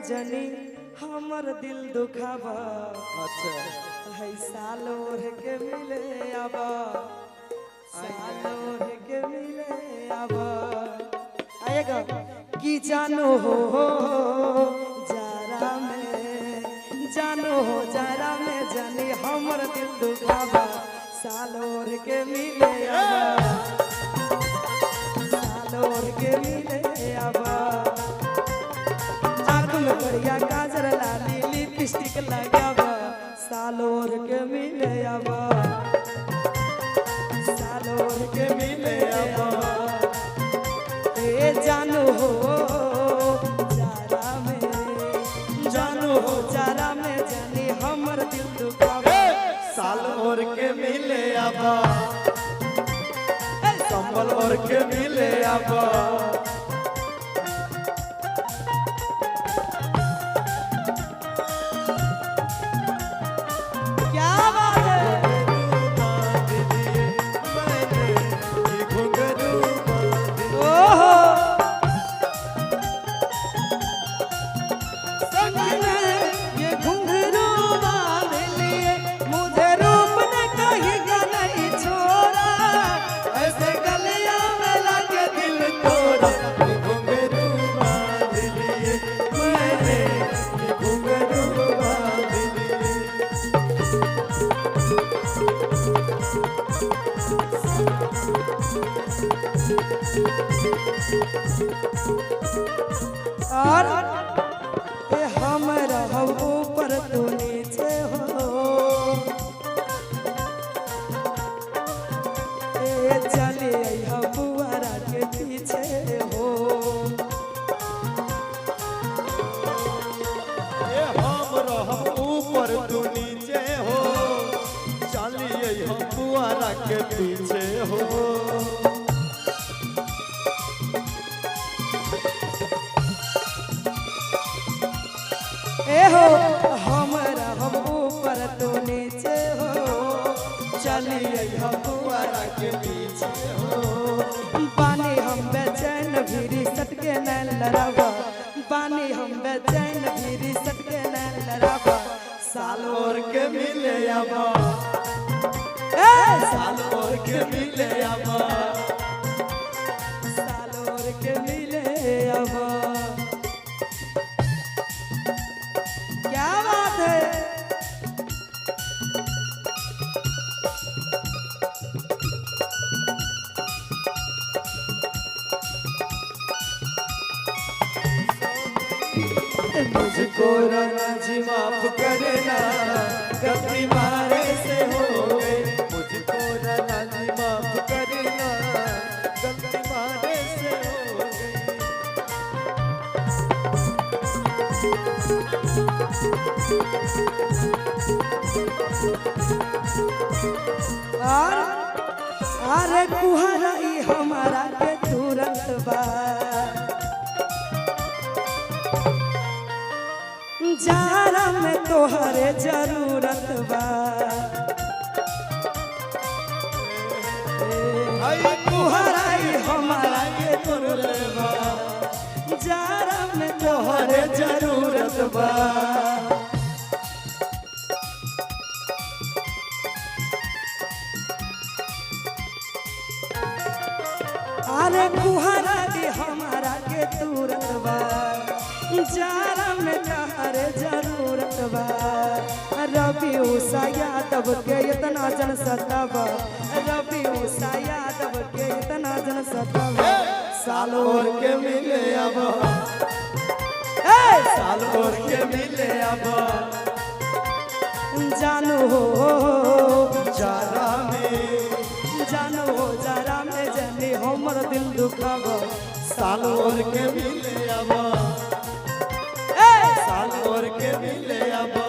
जनी हमर दिल दुखावा। अच्छा है सालोर के मिले आबा, सालोर के मिले आबा। आएगा कि जानो हो जारा में, जानो हो जारा में जानी हमर दिल दुखावा। सालोर के मिले आबा, सालोर के मिले आबा। आँख में बढ़िया काजर लाली लिपस्टिक लगावा। सालोर के मिले आबा, सालोर के मिले आबा। ए जानो हो जारा में, जानो हो जारा में जानी हमर दिल दुखावा। सालोर के मिले आबा, संबल और के मिले आबा। और ए हम रहब ऊपर तू नीचे हो। ए चले अइहा बुआरा के पीछे हो। ए हम रहब ऊपर तू नीचे हो, चलिए हम बुआरा के पीछे हो। ए हो हम रहब ऊपर तू नीचे हो, चलिए हम बुआरा के पीछे हो। पानी हम बेचैन भीरी सटके नैन लड़ावा, पानी हम बेचैन भीरी सटके नैन लड़ावा। सालोर के मिले आबा, सालोर के मिले आबा, सालोर के मिले आबा। क्या बात है। मुझको राना जी माफ करना, गलती मारे से हो गई। मुझको राना जी माफ करना, गलती मारे से हो गई। और अरे कुहराई हमारा के तुरंत बा, जारा में तोहरे जरूरत बा। कुहराई हमारा के तुरंत बा, जारा में तोहरे जरूरत बा। अरे कुहराई हमारा के तुरंत बा, जारा में तोहरे जरूरत बा। रवि उषा यादव के इतना जन सतावा, रवि उषा यादव के इतना जन सतावा। सालोर के मिले आबा, सालोर के मिले आबा। जानो हो जारा में, जानो हो जारा में जानी हमर दिल दुखावा। सालोर के मिले आबा, सालोर के मिले आबा,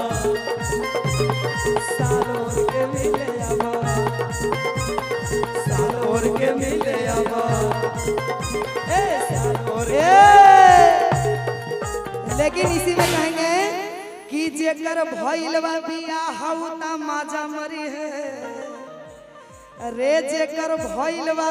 सालोर के मिले आबा, सालोर के मिले आबा। सालोर लेकिन इसी में कहेंगे कि जेकर भइलवा बियाह हउ ता माजा मरी है। रे जेकर भइलवा